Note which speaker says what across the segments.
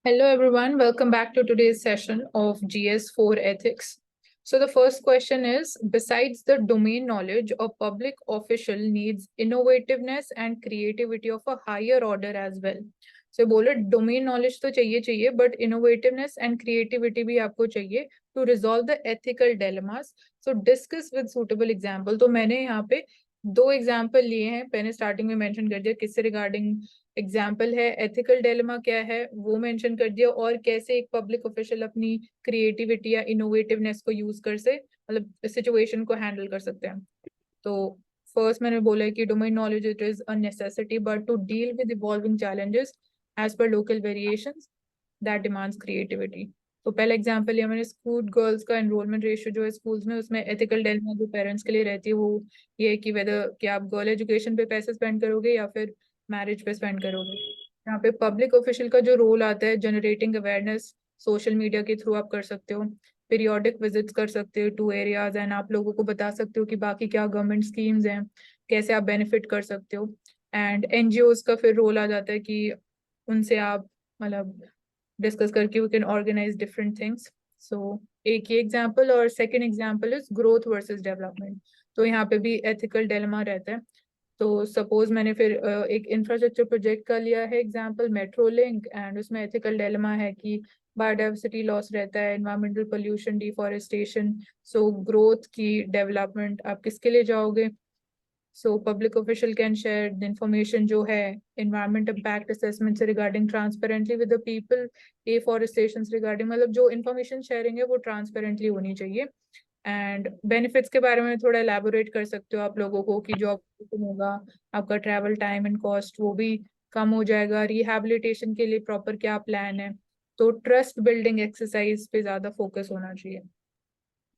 Speaker 1: Hello everyone, welcome back to today's session of GS4 Ethics. So the first question is, besides the domain knowledge, a public official needs innovativeness and creativity of a higher order as well. So बोले domain knowledge तो चाहिए but innovativeness and creativity भी आपको चाहिए to resolve the ethical dilemmas. So discuss with suitable example. तो मैंने यहाँ पे दो एग्जाम्पल लिए हैं, मैंने स्टार्टिंग में मेंशन कर दिया किससे रिगार्डिंग एग्जाम्पल है, एथिकल डिलेमा क्या है वो मेंशन कर दिया, और कैसे एक पब्लिक ऑफिशियल अपनी क्रिएटिविटी या इनोवेटिवनेस को यूज कर से मतलब सिचुएशन को हैंडल कर सकते हैं। तो फर्स्ट मैंने बोला है कि domain knowledge it is a necessity but to deal with evolving challenges as per local variations that demands creativity. तो पहला एग्जांपल लिया मैंने, स्कूल गर्ल्स का एनरोलमेंट रेशियो जो है स्कूल्स में, उसमें एथिकल डिलेमा जो पेरेंट्स के लिए रहती है वो ये है कि वेदर कि आप गर्ल एजुकेशन पे पैसे स्पेंड करोगे या फिर मैरिज पे स्पेंड करोगे। यहाँ पे पब्लिक ऑफिशियल का जो रोल आता है, जनरेटिंग अवेयरनेस सोशल मीडिया के थ्रू आप कर सकते हो, पीरियोडिक विजिट्स कर सकते हो टू एरियाज एंड आप लोगों को बता सकते हो कि बाकी क्या गवर्नमेंट स्कीम्स हैं, कैसे आप बेनिफिट कर सकते हो। एंड एनजीओज का फिर रोल आ जाता है कि उनसे आप मतलब डिस्कस करके we can organise different things. So एक ही एग्जाम्पल, और second example is growth versus development. तो यहाँ पे भी एथिकल डिलेमा रहता है। तो सपोज मैंने फिर एक इंफ्रास्ट्रक्चर प्रोजेक्ट का लिया है एग्जांपल, मेट्रो लिंक, एंड उसमें एथिकल डिलेमा है कि बायोडाइवर्सिटी लॉस रहता है, environmental pollution, deforestation. So growth की डेवलपमेंट आप किसके लिए जाओगे? So public official can share the information जो है एनवायरमेंट इम्पैक्ट असेसमेंट से regarding transparently with the people, afforestation regarding, मतलब जो इन्फॉर्मेशन शेयरिंग है वो ट्रांसपेरेंटली होनी चाहिए। एंड बेनिफिट्स के बारे में थोड़ा एलैबोरेट कर सकते हो आप लोगों को कि जॉब होगा, आपका ट्रैवल टाइम एंड कॉस्ट वो भी कम हो जाएगा, रिहैबिलिटेशन के लिए प्रॉपर क्या प्लान है। तो ट्रस्ट बिल्डिंग एक्सरसाइज पे ज्यादा फोकस होना चाहिए।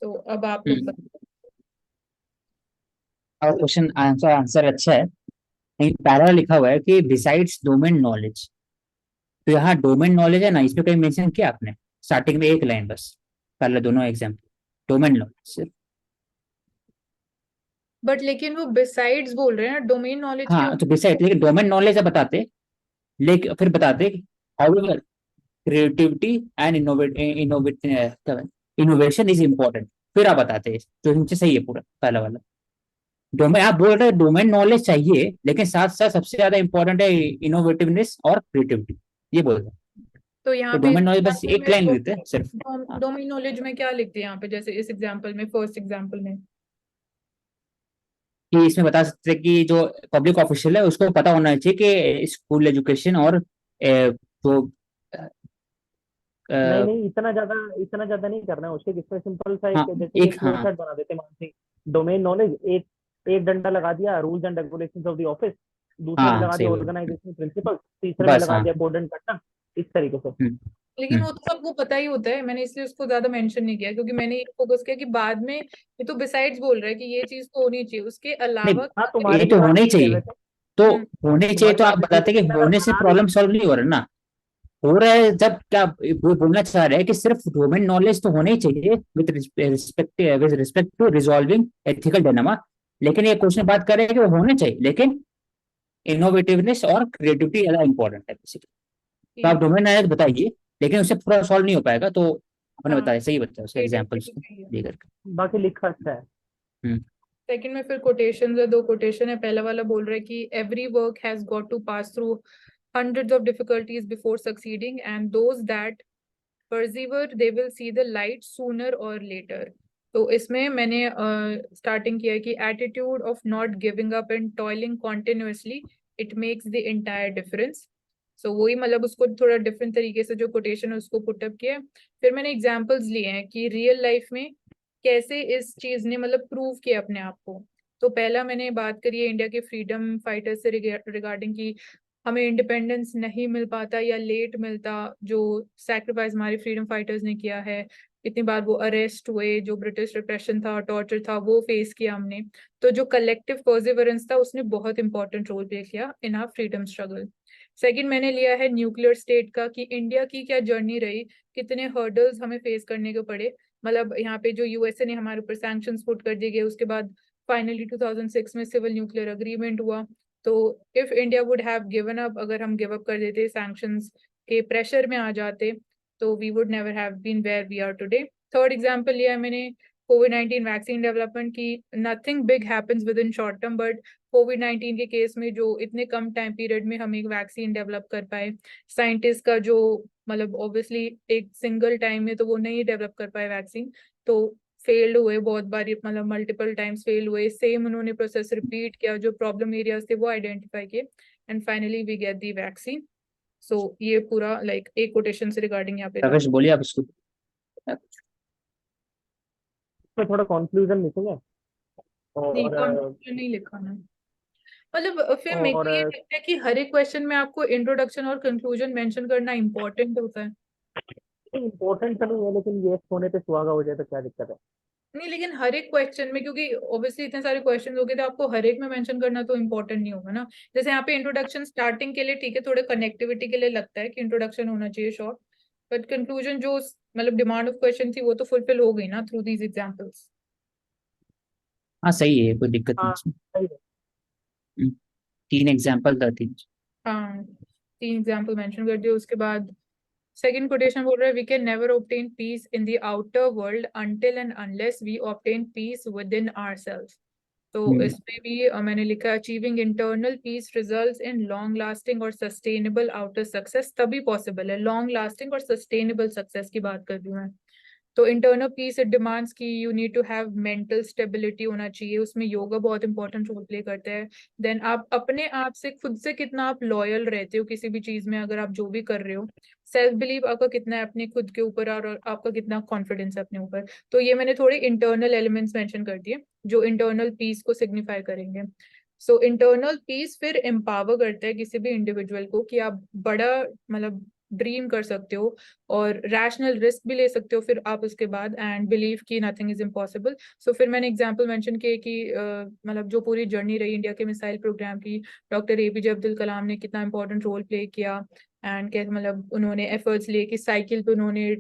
Speaker 1: तो अब आप लोग
Speaker 2: और क्वेश्चन आंसर आंसर अच्छा है। कहीं पहला लिखा हुआ है कि बिसाइड्स डोमेन नॉलेज, तो यहाँ डोमेन नॉलेज है ना, इस पे कहीं मेंशन किया आपने? स्टार्टिंग में एक लाइन बस, पहले दोनों एग्जाम्पल डोमेन नॉलेज सिर्फ।
Speaker 1: बट लेकिन वो बिसाइड्स बोल रहे हैं ना, डोमेन नॉलेज के
Speaker 2: हाँ तो बिसाइड, लेकिन डोमेन नॉलेज है बताते, लेकिन फिर बताते however creativity and innovation is important, फिर आप बताते तो नीचे सही है पूरा पहला वाला। डोमेन आप बोल रहे हैं डोमेन नॉलेज चाहिए, लेकिन साथ साथ सबसे ज्यादा इंपॉर्टेंट है इनोवेटिवनेस और क्रिएटिविटी, ये बोल रहे हैं।
Speaker 1: तो
Speaker 2: तो
Speaker 1: यहाँ पे
Speaker 2: डोमेन नॉलेज बस
Speaker 1: एग्जाम्पल
Speaker 2: एक
Speaker 1: में
Speaker 2: लाइन लिखते हैं सिर्फ। हाँ,
Speaker 1: डोमेन नॉलेज में क्या लिखते हैं यहाँ पे, जैसे इस एग्जाम्पल में, फर्स्ट एग्जाम्पल में?
Speaker 2: कि इसमें बता सकते हैं कि जो पब्लिक ऑफिशियल है उसको पता होना चाहिए कि स्कूल एजुकेशन और जो
Speaker 3: नहीं
Speaker 2: अ,
Speaker 3: नहीं, इतना ज्यादा नहीं करना है उसके। इसमें सिंपल सा एक
Speaker 2: हाँ
Speaker 3: जैसे कि
Speaker 2: एक,
Speaker 3: फ्लो
Speaker 2: हाँ
Speaker 3: चार्ट बना देते हैं मानसिक। डोमेन नॉलेज एक एक डंडा लगा दिया rules and regulations of the office, दूसरे में
Speaker 2: हाँ
Speaker 3: लगा
Speaker 2: सही
Speaker 3: दिया
Speaker 2: बोल
Speaker 3: ऑर्गेनाइजेशन प्रिंसिपल्स, तीसरे में
Speaker 2: बस
Speaker 3: लगा
Speaker 2: हाँ।
Speaker 3: दिया कोड एंड कंडक्ट, इस तरीके से।
Speaker 2: हम्म,
Speaker 1: लेकिन
Speaker 2: हम्म।
Speaker 1: वो तो सबको पता ही होता है, मैंने इसलिए उसको ज्यादा मेंशन नहीं किया क्योंकि मैंने ये फोकस किया कि बाद में ये तो बिसाइड्स बोल रहा है कि ये चीज तो होनी चाहिए, उसके
Speaker 2: नहीं
Speaker 1: अलावा
Speaker 3: हाँ,
Speaker 1: क्या
Speaker 2: ये
Speaker 3: तुम्हारी
Speaker 2: तो
Speaker 3: बात
Speaker 2: होना ही
Speaker 3: ठीक है
Speaker 2: चाहिए,
Speaker 3: वैसे।
Speaker 2: तो
Speaker 1: हम्म,
Speaker 2: होने ही चाहिए
Speaker 3: तुम्हारी
Speaker 2: तो आप
Speaker 3: बात भी ठीक है,
Speaker 2: बताते कि
Speaker 3: लेकिन अगर
Speaker 2: होने से
Speaker 3: बना
Speaker 2: प्रॉब्लम
Speaker 3: देते।
Speaker 2: सॉल्व नहीं हो रहा ना। हो रहा है जब क्या वो बोलना चाह रहे हैं कि सिर्फ डोमेन नॉलेज तो होना ही चाहिए with respect to resolving ethical dilemma, लेकिन ये क्वेश्चन बात कर रहे हैं कि वो होने चाहिए, लेकिन इनोवेटिवनेस और क्रिएटिविटी ज्यादा इंपॉर्टेंट है बेसिकली। तो आप
Speaker 1: ठीक है।
Speaker 2: डोमेन नॉलेज बताइए, लेकिन उससे पूरा सॉल्व नहीं हो पाएगा, तो आपने
Speaker 1: हाँ,
Speaker 2: बताया सही, बताया उसके
Speaker 1: क्रिएटिविटी
Speaker 2: एग्जाम्पल्स
Speaker 1: भी चाहिए।
Speaker 2: लेकर के।
Speaker 3: बाकी लिखा अच्छा है।
Speaker 2: हम्म।
Speaker 1: सेकंड में फिर कोटेशन है, दो कोटेशन है। पहला वाला बोल रहा है कि every work has got to pass through hundreds of difficulties before succeeding and those that persevere they will see the light sooner or later। तो इसमें मैंने स्टार्टिंग किया है कि attitude of not giving up and toiling continuously it makes the entire difference। सो वही मतलब उसको थोड़ा डिफरेंट तरीके से जो कोटेशन है उसको पुटअप किया है। फिर मैंने एग्जांपल्स लिए हैं कि रियल लाइफ में कैसे इस चीज ने मतलब प्रूव किया अपने आप को। तो पहला मैंने बात करी है इंडिया के फ्रीडम फाइटर से रिगार्डिंग की हमें इंडिपेंडेंस नहीं मिल पाता या लेट मिलता, जो सैक्रिफाइस हमारे फ्रीडम फाइटर्स ने किया है, इतनी बार वो अरेस्ट हुए, जो ब्रिटिश रिप्रेशन था, टॉर्चर था, वो फेस किया हमने। तो जो कलेक्टिव पर्सिवरेंस था उसने बहुत इंपॉर्टेंट रोल प्ले किया in our freedom struggle. Second मैंने लिया है न्यूक्लियर स्टेट का, कि इंडिया की क्या जर्नी रही, कितने हर्डल्स हमें फेस करने को पड़े। मतलब यहाँ पे जो यूएसए ने हमारे ऊपर सैंक्शंस पुट कर दिए गए, उसके बाद फाइनली 2006 में सिविल न्यूक्लियर अग्रीमेंट हुआ। तो if India would have given up, अगर हम गिव अप कर देते सैंक्शंस के प्रेशर में आ जाते तो we would never have been where we are today. Third example लिया है मैंने कोविड-19 वैक्सीन डेवलपमेंट की। Nothing big happens within short term, but कोविड-19 के केस में जो इतने कम टाइम पीरियड में हम एक वैक्सीन डेवलप कर पाए, साइंटिस्ट का जो मतलब ऑब्वियसली एक सिंगल टाइम में तो वो नहीं डेवलप कर पाए वैक्सीन, तो फेल्ड हुए बहुत बार, मतलब मल्टीपल टाइम्स फेल हुए। सेम उन्होंने प्रोसेस रिपीट किया, जो प्रॉब्लम एरियाज थे वो आइडेंटिफाई किए, and finally we get the vaccine. So ये पूरा लाइक एक कोटेशन से रिगार्डिंग यहाँ पे था।
Speaker 2: प्रवेश बोलिए आप इसको।
Speaker 3: तो थोड़ा कंक्लूजन लिखेंगे
Speaker 1: नहीं,
Speaker 3: और
Speaker 1: कंक्लूजन नहीं लिखा ना, मतलब फिर मेरे को ये
Speaker 3: और
Speaker 1: लगता है कि हर एक क्वेश्चन में आपको इंट्रोडक्शन और कंक्लूजन मेंशन करना इम्पोर्टेंट होता है।
Speaker 3: इम्पोर्टेंट तो नहीं है, लेकिन ये होने पे सुहागा हो जाए तो क्या दिक्कत है।
Speaker 1: नहीं, लेकिन हर एक क्वेश्चन में, क्योंकि ऑब्वियसली इतने सारे क्वेश्चन हो गए तो आपको हर एक में मेंशन करना तो इम्पोर्टेंट नहीं होगा ना। जैसे यहाँ पे इंट्रोडक्शन स्टार्टिंग के लिए ठीक है, थोड़े कनेक्टिविटी के लिए लगता है कि इंट्रोडक्शन होना चाहिए शॉर्ट, बट कंक्लूजन जो मतलब डिमांड ऑफ क्वेश्चन थी वो तो फुलफिल हो गई ना थ्रू दीज एग्जांपल्स।
Speaker 2: हाँ सही है, कोई दिक्कत नहीं
Speaker 3: हाँ
Speaker 2: इसमें।
Speaker 3: सही है।
Speaker 2: 3 एग्जाम्पल था, 3।
Speaker 1: हाँ, 3 एग्जांपल मेंशन कर दिए। उसके बाद सेकंड कोटेशन बोल रहा है, we can never obtain peace in the outer world until and unless we obtain peace within ourselves. तो इसमें भी मैंने लिखा achieving internal peace results in long lasting और सस्टेनेबल आउटर सक्सेस तभी पॉसिबल है। लॉन्ग लास्टिंग और sustainable success की बात कर रही हूँ मैं। तो इंटरनल पीस इट डिमांड्स की you need to have mental stability होना चाहिए, उसमें योगा बहुत इंपॉर्टेंट रोल प्ले करता है। देन आप अपने आप से खुद से कितना आप लॉयल रहते हो किसी भी चीज में, अगर आप जो भी कर रहे हो, सेल्फ बिलीव आपका कितना है अपने खुद के ऊपर, और आपका कितना कॉन्फिडेंस है अपने ऊपर। तो ये मैंने थोड़े इंटरनल एलिमेंट्स मेंशन कर दिए जो इंटरनल पीस को सिग्निफाई करेंगे। सो इंटरनल पीस फिर एम्पावर करता है किसी भी इंडिविजुअल को कि आप बड़ा मतलब ड्रीम कर सकते हो और रैशनल रिस्क भी ले सकते हो फिर आप उसके बाद, एंड बिलीव कि नथिंग इज इम्पॉसिबल। सो फिर मैंने एग्जांपल मेंशन किए कि मतलब जो पूरी जर्नी रही इंडिया के मिसाइल प्रोग्राम की, डॉक्टर एपीजे अब्दुल कलाम ने कितना इंपॉर्टेंट रोल प्ले किया, एंड कैसे मतलब उन्होंने एफर्ट्स लिए कि साइकिल पे उन्होंने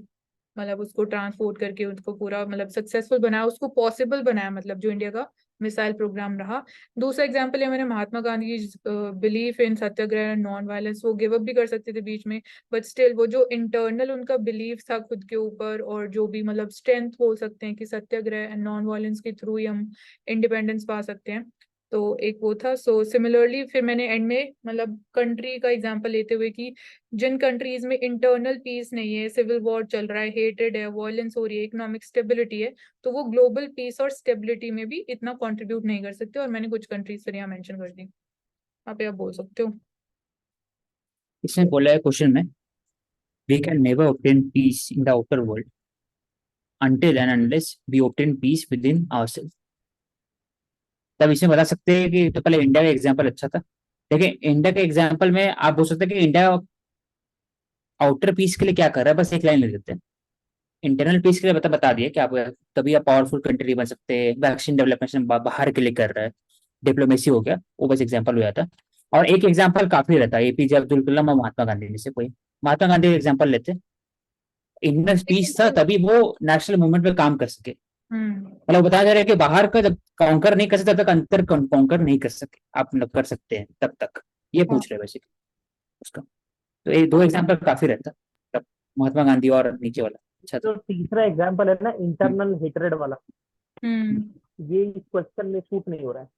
Speaker 1: मतलब उसको ट्रांसपोर्ट करके उसको पूरा मतलब सक्सेसफुल बनाया, उसको पॉसिबल बनाया, मतलब जो इंडिया का मिसाइल प्रोग्राम रहा। दूसरा एग्जांपल है मैंने महात्मा गांधी की belief in Satyagraha and non violence. वो गिव अप भी कर सकते थे बीच में, बट स्टिल वो जो इंटरनल उनका बिलीफ था खुद के ऊपर, और जो भी मतलब स्ट्रेंथ बोल सकते हैं कि सत्याग्रह एंड नॉन वायलेंस के थ्रू ही हम इंडिपेंडेंस पा सकते हैं, तो एक वो था। सो सिमिलरली फिर मैंने एंड में मतलब कंट्री का एग्जांपल लेते हुए कि जिन कंट्रीज में इंटरनल पीस नहीं है, सिविल वॉर चल रहा है, हेटेड है, वायलेंस हो रही है, इकोनॉमिक स्टेबिलिटी है, तो वो ग्लोबल पीस और स्टेबिलिटी में भी इतना कंट्रीब्यूट नहीं कर सकते, और मैंने कुछ कंट्रीज फिर यहाँ मेंशन कर दी, यहाँ पे आप बोल सकते हो।
Speaker 2: इसमें बोला है क्वेश्चन में, we can never obtain peace in the outer world until and unless we obtain peace within ourselves। तब इसमें बता सकते हैं कि, तो पहले इंडिया का एग्जांपल अच्छा था। देखिए इंडिया के एग्जांपल में आप बोल सकते हैं कि इंडिया आउटर पीस के लिए क्या कर रहा है, बस एक लाइन लिख देते हैं। इंटरनल पीस के लिए बता दिया कि आप तभी आप पावरफुल कंट्री बन सकते हैं, वैक्सीन डेवलपमेंट बाहर के लिए कर रहा है, डिप्लोमेसी हो गया, वो बस एग्जाम्पल हो जाता। और एक एग्जाम्पल काफी रहता है, एपीजे अब्दुल कलाम और महात्मा गांधी में से कोई। महात्मा गांधी का एग्जाम्पल लेते, इंटरनल पीस था तभी वो नेशनल मूवमेंट पे काम कर सके। मतलब बताया जा रहा है कि बाहर का जब कॉन्कर नहीं कर सकते तब तक अंतर कॉन्कर नहीं कर सके आप, मतलब कर सकते हैं तब तक, ये पूछ रहे हैं बेसिकली उसका। तो ये 2 एग्जाम्पल काफी रहता है, मतलब महात्मा गांधी और नीचे वाला। अच्छा था।
Speaker 3: जो तीसरा एग्जाम्पल है ना इंटरनल हेट्रेड वाला, ये इस क्वेश्चन में शूट नहीं हो रहा है।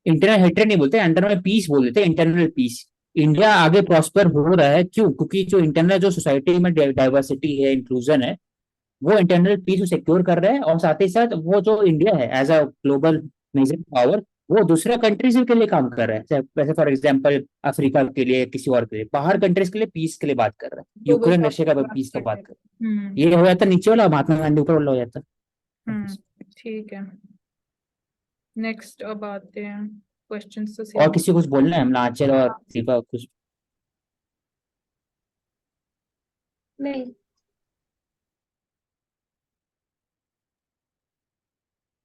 Speaker 2: इंटरनल हेट्रेड नहीं बोलते, इंटरनल पीस बोल देते, इंटरनल पीस। इंडिया आगे प्रॉस्पर हो रहा है क्यों? क्योंकि जो इंटरनल जो सोसाइटी में डाइवर्सिटी है, इंक्लूजन है, वो इंटरनल पीस को सिक्योर कर रहे हैं, और साथ ही साथ वो जो इंडिया है as a global major power, वो दूसरे कंट्रीज के लिए काम कर रहे हैं। जैसे फॉर एग्जांपल अफ्रीका के लिए, किसी और के लिए, बाहर कंट्रीज के लिए पीस के लिए बात कर रहे हैं,
Speaker 1: ग्लोबल
Speaker 2: यूक्रेन
Speaker 1: साउथ
Speaker 2: रशिया
Speaker 1: की
Speaker 2: का
Speaker 1: बात
Speaker 2: पीस का
Speaker 1: करते
Speaker 2: बात
Speaker 1: हैं।
Speaker 2: कर रहे हैं। ये हो जाता नीचे वाला, महात्मा गांधी ऊपर वाला हो जाता।
Speaker 1: ठीक है, नेक्स्ट अब आते हैं क्वेश्चंस तो
Speaker 2: और
Speaker 1: सेम।
Speaker 2: किसी को कुछ बोलना है? हम आंचल और दीपा कुछ
Speaker 4: नहीं।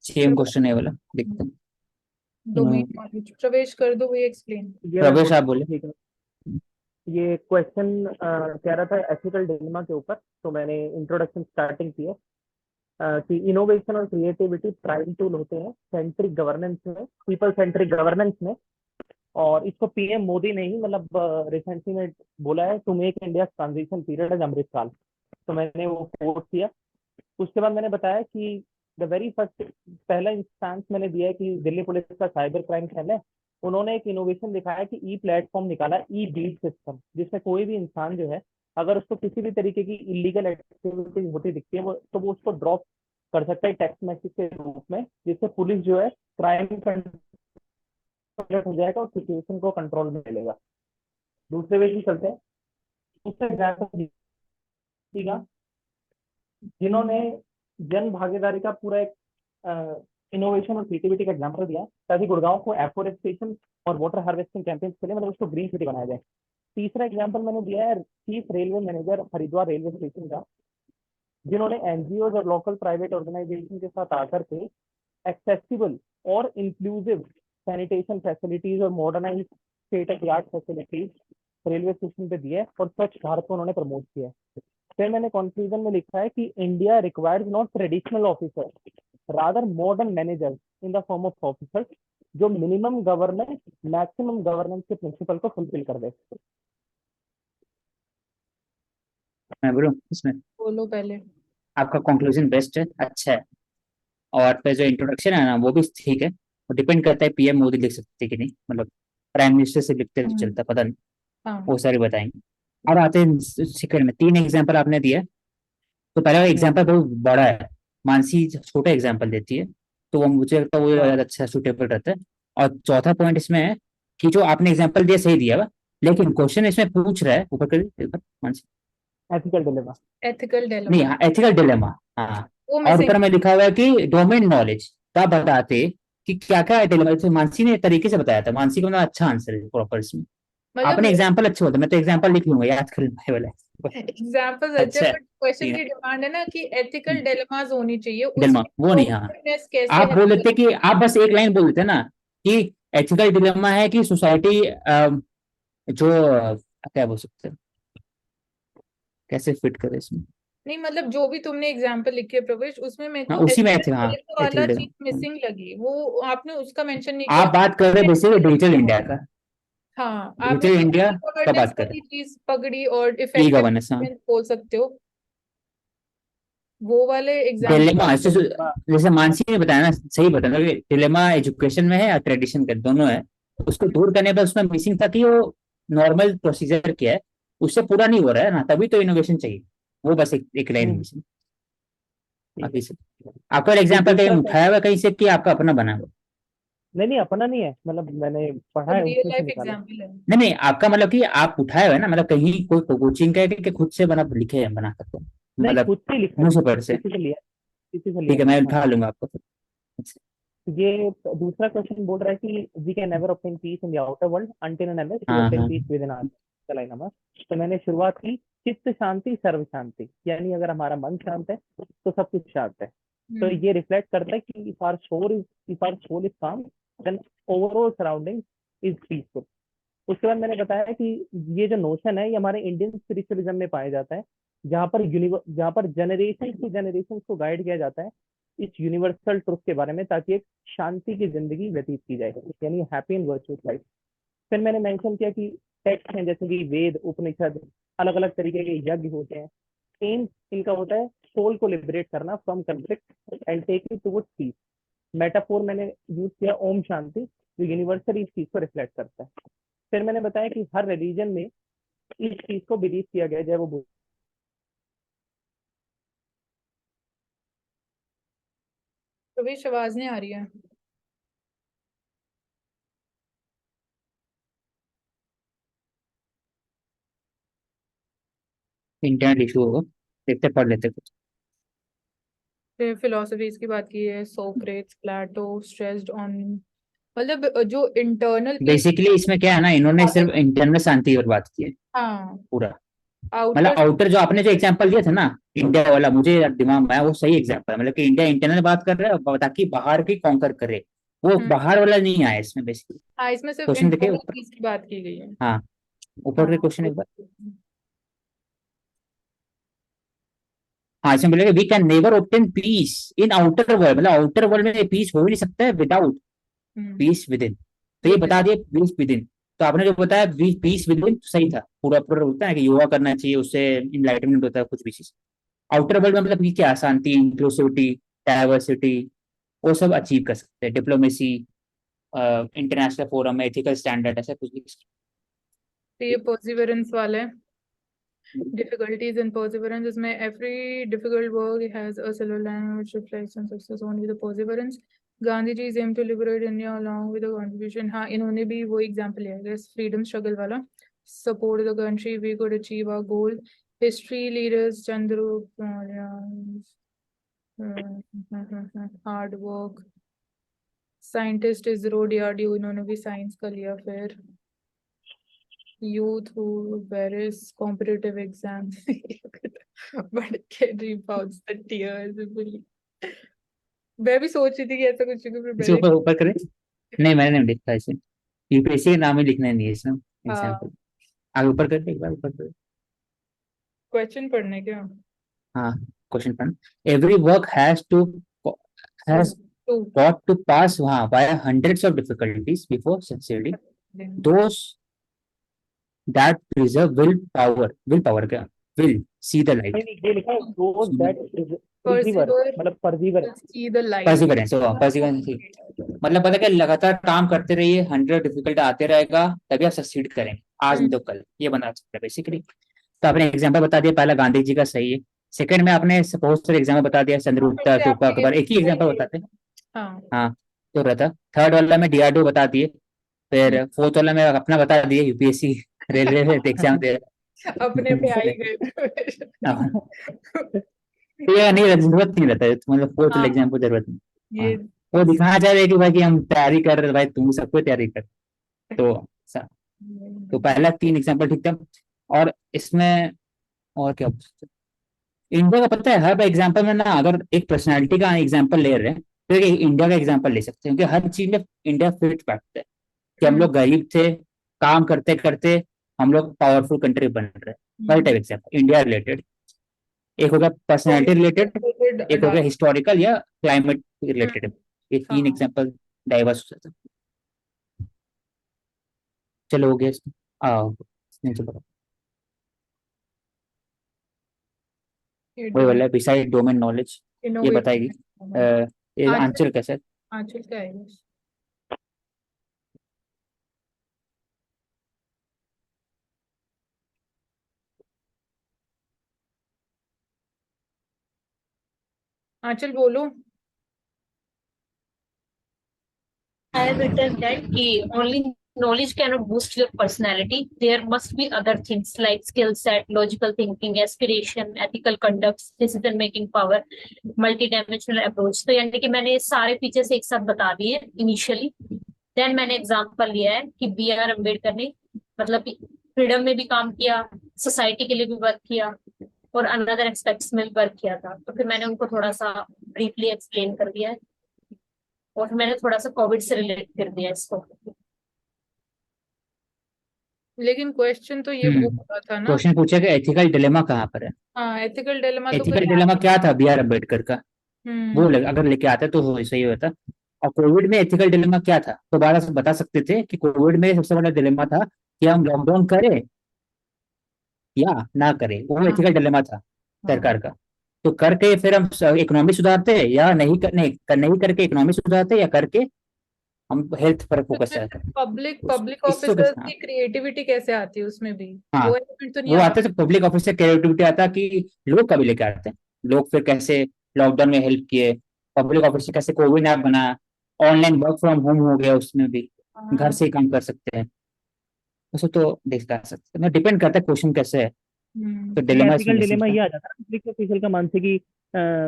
Speaker 2: सेम क्वेश्चन है वाला, देखते हैं।
Speaker 1: डोमेन नॉलेज प्रवेश कर दो, वही एक्सप्लेन।
Speaker 3: ये मैं
Speaker 2: प्रवेश
Speaker 3: बोल
Speaker 2: आप बोले।
Speaker 3: ठीक है। ये क्वेश्चन कह रहा था एथिकल डिलेमा के ऊपर, तो मैंने इंट्रोडक्शन स्टार्टिंग की है कि इनोवेशन और क्रिएटिविटी प्राइम टूल होते हैं सेंट्रिक गवर्नेंस में, पीपल सेंट्रिक गवर्नेंस में, और इसको पीएम मोदी ने ही मतलब रिसेंटली में बोला है, to make India transition period as Amritkaal. तो मैंने वो कोट किया। उसके बाद मैंने बताया कि द वेरी फर्स्ट, पहला इंस्टांस मैंने दिया है कि दिल्ली पुलिस का साइबर क्राइम सेल है, उन्होंने एक इनोवेशन दिखाया कि ई प्लेटफॉर्म निकाला, ई बीट सिस्टम, जिसमें कोई भी इंसान जो है अगर उसको किसी भी तरीके की इलीगल एक्टिविटीज होती दिखती है तो वो उसको ड्रॉप कर सकता है टेक्स्ट मैसेज के रूप में, जिससे पुलिस जो है क्राइम हो जाएगा और सिचुएशन को कंट्रोल में लेगा। दूसरे वे भी चलते हैं। दूसरा एग्जाम्पल जिन्होंने जन भागीदारी का पूरा एक इनोवेशन और क्रिएटिविटी का एग्जाम्पल दिया ताकि गुड़गांव को एफोरेस्टेशन और वाटर हार्वेस्टिंग कैंपेन के लिए मतलब उसको ग्रीन सिटी बनाया जाए। तीसरा एग्जाम्पल मैंने दिया है chief railway manager Haridwar railway station का, जिन्होंने एनजीओ और लोकल प्राइवेट ऑर्गेनाइजेशन के साथ आकर के एक्सेसिबल और इंक्लूसिव सैनिटेशन फैसिलिटीज और modernise state of art facilities railway station पे दिए और स्वच्छ भारत को उन्होंने प्रमोट किया है। फिर मैंने कंक्लूजन में लिखा है कि India requires not traditional officer, rather modern managers in the form of officers जो मिनिमम गवर्नेंस मैक्सिमम गवर्नेंस के प्रिंसिपल को फुलफिल कर दे।
Speaker 2: मैं बोलूं इसमें?
Speaker 1: बोलो पहले।
Speaker 2: आपका कंक्लूजन बेस्ट है, अच्छा है। और फिर जो इंट्रोडक्शन है ना वो भी ठीक है, वो डिपेंड करता है पीएम मोदी लिख सकते हैं कि नहीं, मतलब प्राइम मिनिस्टर से लिखते तो चलता, पता नहीं,
Speaker 1: हाँ।
Speaker 2: वो सारे बताएंगे। अब आते हैं सेकंड में, 3 एग्जाम्पल आपने दिए। तो पहला एग्जाम्पल बहुत बड़ा है, मानसी छोटा एग्जाम्पल देती है, तो वो मुझे लगता है वो
Speaker 3: हाँ,
Speaker 2: ज्यादा अच्छा सूटेबल रहता है। और चौथा पॉइंट इसमें है कि जो आपने एग्जाम्पल दिया सही दिया हुआ, लेकिन क्वेश्चन इसमें पूछ रहा है, ऊपर कर एक बार, मानसी।
Speaker 3: Ethical dilemma.
Speaker 1: एथिकल
Speaker 2: नहीं,
Speaker 1: डिलेमा
Speaker 2: हाँ, एथिकल डिलेमा, हाँ।
Speaker 1: वो
Speaker 2: और
Speaker 1: मिसिंग।
Speaker 2: ऊपर में लिखा हुआ है कि डोमेन नॉलेज का बताते कि क्या क्या है डिलेमा। जैसे मानसी ने तरीके से बताया था, मानसी का मतलब अच्छा आंसर है प्रॉपर इसमें।
Speaker 1: मतलब
Speaker 2: आपने एग्जाम्पल अच्छे होते, मैं तो एग्जाम्पल लिख लूंगा, याद कर लूंगा ये वाला।
Speaker 1: एग्जाम्पल्स अच्छे,
Speaker 2: अच्छा है,
Speaker 1: बट क्वेश्चन
Speaker 2: ठीक
Speaker 1: की
Speaker 2: है।
Speaker 1: डिमांड है ना कि एथिकल डिलेमास होनी चाहिए,
Speaker 2: डिलेमा
Speaker 1: उसमें
Speaker 2: वो नहीं, हाँ।
Speaker 1: प्रोएक्टिवनेस कैसे
Speaker 2: आप
Speaker 1: है।
Speaker 2: बोल देते कि आप बस एक लाइन बोल देते ना कि एथिकल डिलेमा है कि सोसाइटी जो क्या बोल सकते हैं, कैसे फिट करे इसमें।
Speaker 1: नहीं मतलब जो भी तुमने एग्जाम्पल लिखे प्रवेश, उसमें मेरे
Speaker 2: हाँ,
Speaker 1: को
Speaker 2: उसी में थे,
Speaker 1: एथिकल
Speaker 2: हाँ।
Speaker 1: डिलेमा वाला
Speaker 2: एथिकल
Speaker 1: चीज
Speaker 2: डिलेमा
Speaker 1: मिसिंग लगी, वो आपने उसका मेंशन नहीं किया।
Speaker 2: आप बात कर रहे बेसिकली डिजिटल इंडिया का,
Speaker 1: हाँ, आपने
Speaker 2: डिजिटल
Speaker 1: जो
Speaker 2: इंडिया
Speaker 1: ई
Speaker 2: का
Speaker 1: गवर्नेंस
Speaker 2: बात कर
Speaker 1: वाली
Speaker 2: रहे
Speaker 1: चीज पकड़ी और
Speaker 2: हैं, ई
Speaker 1: इफेक्टिव
Speaker 2: गवर्नेंस, हाँ।
Speaker 1: बोल सकते हो, वो वाले एग्जाम्पल।
Speaker 2: डिलेमा जैसे मानसी ने बताया ना, सही बताया कि डिलेमा एजुकेशन में है या ट्रेडिशन का, दोनों है। उसको दूर करने पर उसमें मिसिंग था कि वो नॉर्मल प्रोसीजर क्या है, उससे पूरा नहीं हो रहा है ना, तभी तो इनोवेशन चाहिए। वो बस एक लाइन मिसिंग,
Speaker 3: ठीक है।
Speaker 2: बाकी से। आपका
Speaker 3: फिर
Speaker 2: एग्जाम्पल कहीं
Speaker 3: दूसरा
Speaker 2: उठाया हुआ कहीं से कि आपका अपना बना हुआ?
Speaker 3: नहीं नहीं, अपना नहीं है, मतलब मैंने पढ़ा है
Speaker 1: रियल
Speaker 3: उसमें से
Speaker 1: लाइफ
Speaker 3: निकाला।
Speaker 1: एग्जाम्पल है।
Speaker 2: नहीं नहीं, आपका मतलब कि आप उठाए हुए ना, मतलब कहीं कोई कोचिंग का कि खुद से बना लिखे हैं, बना करके,
Speaker 3: नहीं,
Speaker 2: मतलब
Speaker 3: खुद से ही लिखा है,
Speaker 2: मुंह से पढ़ से?
Speaker 3: किसी से लिया, किसी से लिया
Speaker 2: ठीक है,
Speaker 3: नहीं।
Speaker 2: मैं
Speaker 3: हाँ।
Speaker 2: उठा लूंगा आपको फिर। अच्छा।
Speaker 3: ये दूसरा क्वेश्चन बोल रहा है कि we can never obtain peace in the outer world until and unless we
Speaker 2: हाँ
Speaker 3: ऑब्टेन
Speaker 2: हाँ।
Speaker 3: पीस विद इन आवर चलाई नमः। तो मैंने शुरुआत की चित्त शांति सर्व शांति, यानी अगर हमारा मन शांत है तो सब कुछ शांत है। तो
Speaker 1: हम्म।
Speaker 3: ये रिफ्लेक्ट करता है कि if our soul is calm, then overall surrounding is peaceful. उसके बाद मैंने बताया कि ये जो नोशन है ये हमारे इंडियन स्पिरिचुअलिज्म में पाया जाता है, जहाँ पर जनरेशन टू जनरेशन को गाइड किया जाता है इस यूनिवर्सल ट्रुथ के बारे में, ताकि एक शांति की जिंदगी व्यतीत की जाए, यानी हैप्पी एंड वर्चुअस लाइफ। फिर मैंने मेंशन किया कि टेक्स्ट हैं जैसे कि वेद उपनिषद, अलग अलग तरीके के यज्ञ होते हैं, एम इनका होता है सोल को लिबरेट करना from conflict and take it towards peace. Metaphor मैंने यूज किया ओम शांति, जो यूनिवर्सल इस चीज को रिफ्लेक्ट करता है। फिर मैंने बताया कि हर रिलीजन में इस चीज को बिलीव किया गया है, चाहे वो
Speaker 1: प्रवेश आवाज नहीं आ रही है।
Speaker 2: इंटरनेट इशू होगा, देखते पढ़ लेते कुछ।
Speaker 1: फिर फिलोसफीज की बात की है, सोक्रेट्स, प्लेटो स्ट्रेस्ड ऑन, मतलब जो इंटरनल पीस।
Speaker 2: बेसिकली इसमें क्या है ना, इन्होंने सिर्फ इंटरनल शांति पर बात की है
Speaker 1: हाँ।
Speaker 2: पूरा। मतलब
Speaker 1: आउटर।
Speaker 2: आउटर जो आपने जो एग्जांपल दिया था ना, इंडिया वाला, मुझे दिमाग में आया, वो सही एग्जांपल है। मतलब कि इंडिया इंटरनल बात कर रहा है ताकि बाहर की कॉन्कर करे, वो बाहर वाला नहीं आया इसमें बेसिकली।
Speaker 1: हाँ, इसमें सिर्फ
Speaker 2: क्वेश्चन देखिए
Speaker 1: इंटरनल
Speaker 2: ऊपर,
Speaker 1: पीस की बात की गई है।
Speaker 2: हाँ, ऊपर के
Speaker 1: हाँ।
Speaker 2: क्वेश्चन एक बार। हाँ, इसमें बोलेगा we can never obtain peace in outer world, मतलब आउटर वर्ल्ड में पीस हो ही नहीं सकता है without
Speaker 1: hmm.
Speaker 2: Peace within. तो ये
Speaker 1: Within.
Speaker 2: बता दिए पीस विद इन। तो आपने जो बताया पीस विद इन सही था, पूरा पूरा बोलता है कि योगा करना चाहिए, उससे इनलाइटमेंट होता है कुछ भी चीज। आउटर वर्ल्ड में मतलब कि क्या, शांति, इंक्लूसिविटी, डाइवर्सिटी, वो सब अचीव कर सकते हैं। Diplomacy, international forum, ethical standard, ऐसा कुछ भी।
Speaker 1: तो ये perseverance वाला है। Difficulties and perseverance, इसमें every difficult work has a silver lining which reflects on success only the perseverance. Gandhi ji aim to liberate India along with the contribution. हाँ, इन्होंने भी वो एग्जाम्पल लिया है freedom struggle वाला। Support the country, we could achieve our goal. History leaders, Chandru, hard work. Scientist is DRDO, इन्होंने भी science का लिया। फिर youth who various competitive exams but can rebounds the tears मैं भी सोच रही थी कि ऐसा कुछ
Speaker 2: इसे
Speaker 1: प्रिपेयर।
Speaker 2: ऊपर ऊपर करें। नहीं, मैंने नहीं लिखा इसे, यूपीएससी के नाम ही लिखना नहीं है इसमें, एग्जाम्पल। आगे ऊपर कर, एक बार ऊपर कर।
Speaker 1: क्वेश्चन पढ़ने क्या?
Speaker 2: हाँ, क्वेश्चन पढ़ना। Every work has
Speaker 1: to
Speaker 2: got to pass by hundreds of difficulties before succeeding. Those that preserve willpower क्या, will see the light.
Speaker 3: नहीं, ये लिखा है those that persevere, मतलब perseverance।
Speaker 1: see the light.
Speaker 2: Perseverance, मतलब पता है कि लगातार काम करते रहिए, 100 डिफिकल्ट आते रहेगा, तभी आप सक्सीड करेंगे, आज नहीं तो कल, ये बना सकते हैं बेसिकली। तो आपने एग्जाम्पल बता दिया, पहला गांधी जी का सही है। सेकंड में आपने बहुत सारे एग्जाम्पल बता दिया, चंद्रगुप्ता के ऊपर अकबर, एक ही एग्जाम्पल बताते हैं। हाँ, तो रहता। थर्ड वाला में डीआरडीओ बता दिए। फिर फोर्थ वाला में अपना बता दिए, यूपीएससी रेलवे में एग्जाम दे
Speaker 1: अपने पे आई गए।
Speaker 2: ये नहीं, जरूरत नहीं रहता है, मतलब फोर्थ वाले एग्जाम को जरूरत नहीं।
Speaker 1: ये
Speaker 2: वो दिखाना चाह रहे कि भाई कि हम तैयारी कर रहे हैं, भाई तुम सबको तैयारी कर। तो पहला 3 एग्जाम्पल ठीक था। और इसमें और क्या इंडिया का पता है, हर एग्जाम्पल में ना, अगर एक पर्सनालिटी का एग्जाम्पल ले रहे हैं तो इंडिया का एग्जाम्पल ले सकते हैं, क्योंकि हर चीज में इंडिया फिट बैठता है। कि हम लोग गरीब थे, काम करते करते हम लोग पावरफुल कंट्री बन रहे हैं। मल्टीपल एग्जाम्पल इंडिया रिलेटेड, एक हो गया पर्सनैलिटी रिलेटेड, एक हो गया हिस्टोरिकल या क्लाइमेट रिलेटेड। ये 3 एग्जाम्पल डाइवर्स हो जाता है। चलो हो गया इसमें। नहीं चलो, वही वाला बिसाइड डोमेन नॉलेज, ये बताएगी। ये आंचल कैसे,
Speaker 1: आंचल क्या है? आंचल बोलो।
Speaker 4: I have written that only knowledge cannot boost your personality. There must be other things like skill set, logical thinking, aspiration, ethical conduct, decision making power, multidimensional approach. तो यानी कि मैंने सारे फीचर्स एक साथ बता दिए इनिशियली। देन मैंने एग्जांपल लिया है कि बी आर अम्बेडकर ने मतलब फ्रीडम में भी काम किया, सोसाइटी के लिए भी वर्क किया और अनदर एस्पेक्ट्स में भी वर्क किया था। तो फिर मैंने उनको थोड़ा सा ब्रीफली एक्सप्लेन कर दिया है और मैंने थोड़ा सा कोविड से रिलेट कर दिया इसको।
Speaker 1: लेकिन क्वेश्चन तो ये वो होता था ना।
Speaker 2: क्वेश्चन पूछा कि एथिकल डिलेमा कहाँ पर है।
Speaker 1: हाँ, एथिकल डिलेमा तो
Speaker 2: एथिकल डिलेमा क्या था बी आर अम्बेडकर का, वो अगर लेके आते तो सही होता। और कोविड में एथिकल डिलेमा क्या था, तो बता सकते थे कि कोविड में सबसे बड़ा डिलेमा था कि हम लॉकडाउन करें या ना करें, वो एथिकल डिलेमा था सरकार का। तो करके फिर हम इकोनॉमी सुधारते या नहीं करके इकोनॉमी सुधारते, या करके हम हेल्थ पर फोकस करते हैं।
Speaker 1: पब्लिक ऑफिसर्स की क्रिएटिविटी कैसे आती है उसमें भी?
Speaker 2: हाँ,
Speaker 1: वो एलिमेंट तो नहीं
Speaker 2: वो
Speaker 1: आता।
Speaker 2: आते थे पब्लिक ऑफिस से क्रिएटिविटी आता कि लोग कभी लेके आते हैं, लोग फिर कैसे लॉकडाउन में हेल्प किए, पब्लिक ऑफिस से कैसे कोविड ऐप बना, ऑनलाइन वर्क फ्रॉम होम हो गया, उसमें भी घर से ही काम कर सकते हैं। उसे तो देख सकते हैं, डिपेंड करता है क्वेश्चन कैसे है। तो डिलेमा
Speaker 3: एथिकल डिलेमा ये आ जाता है पब्लिक ऑफिशियल का मान से कि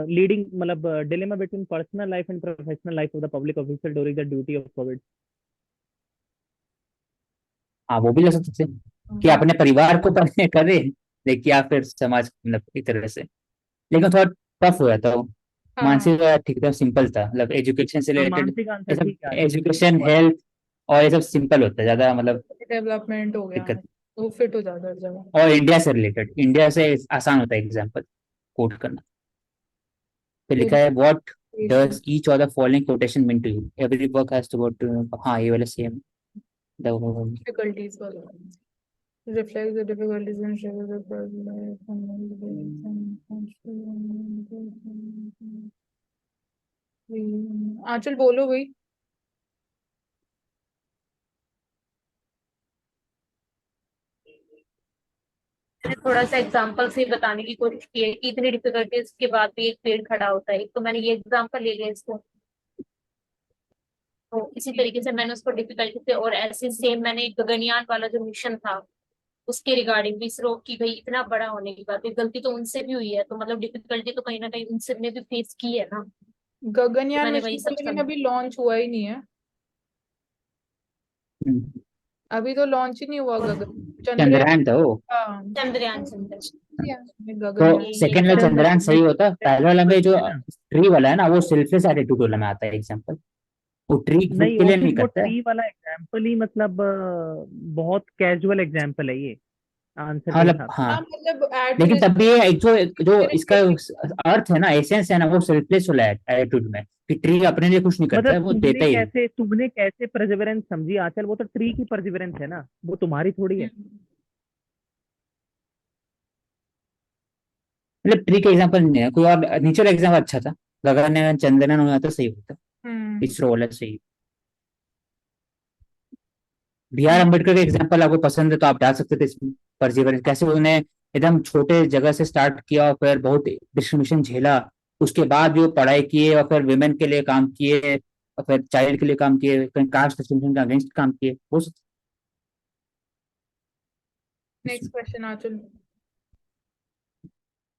Speaker 3: लीडिंग मतलब dilemma between personal life and professional life of the public official during the duty of Covid.
Speaker 2: हाँ, वो भी ले सकते थे कि अपने परिवार को पढ़ने करे, लेकिन या फिर समाज, मतलब एक तरह से। लेकिन थोड़ा टफ हो जाता वो। मानसिक ठीक था, सिंपल था, मतलब एजुकेशन से रिलेटेड,
Speaker 3: मानसिक आंसर ठीक है,
Speaker 2: एजुकेशन, हेल्थ और ये सब सिंपल होता है ज्यादा, मतलब
Speaker 1: डेवलपमेंट हो गया
Speaker 2: दिक्कत।
Speaker 1: वो फिट हो जाता है जगह।
Speaker 2: और इंडिया से रिलेटेड, इंडिया से आसान होता है एग्जाम्पल कोट करना। तो लिखा है what does each of the following quotation mean to you, every work has to go to. हाँ, ये वाला same.
Speaker 1: difficulties reflect the difficulties and struggles of personal life Anchal बोलो भाई।
Speaker 4: मैंने थोड़ा सा एग्जांपल से बताने की कोशिश की है कि इतनी डिफिकल्टीज के बाद भी एक पेड़ खड़ा होता है, तो मैंने ये एग्जांपल ले लिया इसको। तो इसी तरीके से मैंने उसको डिफिकल्टी से, और ऐसे सेम मैंने गगनयान वाला जो मिशन था उसके रिगार्डिंग भी इसरो की, भाई इतना बड़ा होने की बात है, गलती तो उनसे भी हुई है, तो मतलब डिफिकल्टी तो कहीं ना कहीं उनसे ने भी फेस की है ना।
Speaker 1: गगनयान
Speaker 4: मैंने
Speaker 1: मिशन
Speaker 4: वही
Speaker 1: तो
Speaker 4: सब
Speaker 1: लेकिन अभी लॉन्च हुआ ही नहीं है, अभी तो लॉन्च ही नहीं हुआ चंद्रयान।
Speaker 2: चंद्रयान था वो।
Speaker 1: हाँ,
Speaker 4: चंद्रयान
Speaker 2: तो
Speaker 1: गगनयान।
Speaker 2: सेकंड वाला चंद्रयान सही होता, पहले वाला में जो ट्री वाला है ना वो सेल्फलेस एटीट्यूड वाला में आता है एग्जांपल, वो ट्री खुद
Speaker 3: नहीं,
Speaker 2: के लिए
Speaker 3: वो
Speaker 2: नहीं
Speaker 3: वो
Speaker 2: करता है।
Speaker 3: ट्री वाला एग्जाम्पल ही मतलब बहुत कैजुअल एग्जाम्पल है ये आंसर
Speaker 2: हाँ
Speaker 3: के
Speaker 2: मतलब
Speaker 3: हिसाब से।
Speaker 1: हाँ
Speaker 2: हाँ,
Speaker 1: मतलब add to
Speaker 2: लेकिन
Speaker 1: this
Speaker 2: तब भी ये जो इसका
Speaker 1: spirit
Speaker 2: अर्थ है ना, एसेंस है ना, वो सेल्फलेस वाला एटीट्यूड में, कि ट्री अपने लिए कुछ नहीं करता
Speaker 3: मतलब
Speaker 2: है, वो देता ही है।
Speaker 3: तुमने कैसे परसिवरेंस समझी आंचल, वो तो ट्री की परसिवरेंस है ना, वो तुम्हारी थोड़ी है।
Speaker 2: मतलब ट्री का एग्जांपल नहीं है, कोई और नेचुरल एग्जांपल अच्छा था, गगनयान चंद्रयान हो जाता सही होता, इसरो वाला सही। बी आर अम्बेडकर का एग्जाम्पल आपको पसंद है तो आप डाल सकते थे इसमें, परसिवरेंस कैसे उन्होंने एकदम छोटे जगह से स्टार्ट किया और फिर बहुत डिस्क्रिमिनेशन झेला, उसके बाद भी वो पढ़ाई किए और फिर विमेन के लिए काम किए और फिर चाइल्ड के लिए काम किए, फिर कास्ट डिस्क्रिमिनेशन के अगेंस्ट काम किए, वो सब
Speaker 1: नेक्स्ट क्वेश्चन आंचल।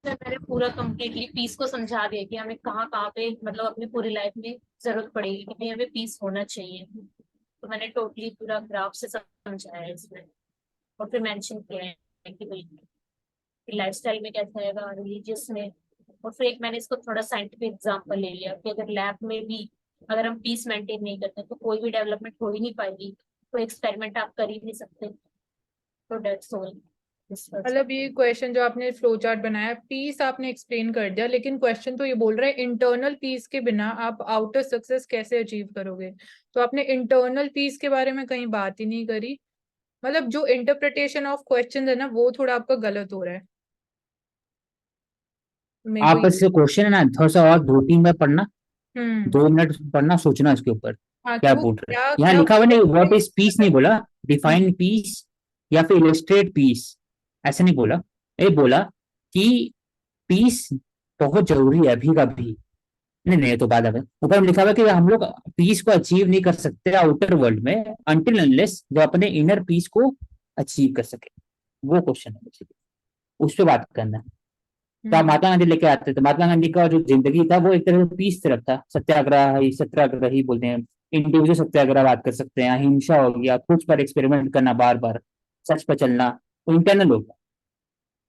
Speaker 4: मैंने पूरा कंप्लीटली पीस को समझा दिया कि हमें कहाँ कहाँ पे मतलब अपनी पूरी लाइफ में जरूरत पड़ेगी कि भाई हमें पीस होना चाहिए, तो मैंने टोटली पूरा ग्राफ से समझाया है इसमें, और फिर मेंशन किया है कि भाई लाइफस्टाइल में कैसा रहेगा, रिलीजियस में, और फिर एक मैंने इसको थोड़ा साइंटिफिक एग्जांपल ले लिया कि अगर लैब में भी अगर हम पीस मेंटेन नहीं करते तो कोई भी डेवलपमेंट हो ही नहीं पाएगी, कोई एक्सपेरिमेंट आप कर ही नहीं सकते। तो दैट्स ऑल।
Speaker 1: मतलब ये क्वेश्चन जो आपने फ्लो चार्ट बनाया, पीस आपने एक्सप्लेन कर दिया, लेकिन क्वेश्चन तो ये बोल रहा है इंटरनल पीस के बिना आप आउटर सक्सेस कैसे अचीव करोगे, तो आपने इंटरनल पीस के बारे में कहीं बात ही नहीं करी। मतलब जो इंटरप्रिटेशन ऑफ क्वेश्चन है ना वो थोड़ा आपका गलत हो रहा है मेरे को
Speaker 2: आप इससे क्वेश्चन है ना थोड़ा सा और 2-3 बार पढ़ना, 2 मिनट पढ़ना, सोचना इसके ऊपर
Speaker 1: हाँ कि
Speaker 2: क्या
Speaker 1: वो
Speaker 2: बोल रहे हैं।
Speaker 1: क्या
Speaker 2: यहाँ
Speaker 1: क्या
Speaker 2: लिखा हुआ नहीं,
Speaker 1: बोल
Speaker 2: व्हाट
Speaker 1: रहे
Speaker 2: इज पीस नहीं बोला,
Speaker 1: हैं।
Speaker 2: डिफाइन पीस या फिर इलस्ट्रेट पीस, ऐसे नहीं बोला। ये बोला कि पीस बहुत जरूरी है अभी का भी, नहीं नहीं ये तो बात है, ऊपर में लिखा हुआ है कि हम लोग पीस को अचीव नहीं कर सकते आउटर वर्ल्ड में अनटिल अनलेस जो अपने इनर पीस को अचीव कर सके, वो क्वेश्चन है basically। उस पर बात करना है। तो आप महात्मा गांधी लेके आते थे, महात्मा गांधी का जो जिंदगी था वो एक तरह से पीस तरफ था, सत्याग्रह सत्याग्रही बोलते हैं, इंडिविजुअल सत्याग्रह बात कर सकते हैं, अहिंसा हो गया, खुद पर एक्सपेरिमेंट करना बार बार, सच पर चलना, वो इंटरनल हो गया।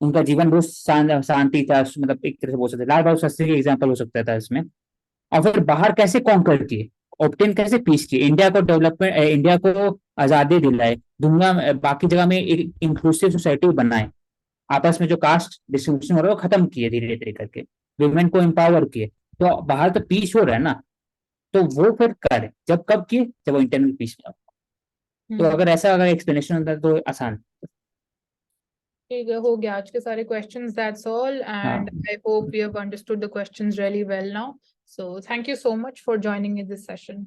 Speaker 2: उनका जीवन बहुत शांति था, मतलब एक तरह से बोल सकते हैं लाल बहादुर शास्त्री की एग्जाम्पल हो सकता था इसमें। और फिर बाहर कैसे कॉन्कर किए, ऑब्टेन कैसे पीस किए, इंडिया को डेवलपमेंट, इंडिया को आजादी दिलाए, दुनिया में बाकी जगह में एक इंक्लूसिव सोसाइटी बनाए, आपस में जो कास्ट डिस्ट्रीब्यूशन हो रहा है वो खत्म किए धीरे धीरे करके, वुमेन को एम्पावर किए, तो बाहर तो पीस हो रहा है ना, तो वो फिर करे जब कब किए, जब वो इंटरनल पीस में हो। तो अगर ऐसा अगर एक्सप्लेनेशन होता है तो आसान।
Speaker 1: ठीक है, हो गया आज के सारे क्वेश्चंस, दैट्स ऑल, एंड
Speaker 2: हाँ
Speaker 1: I hope we have understood the questions really well now, so thank you so much for joining in this session.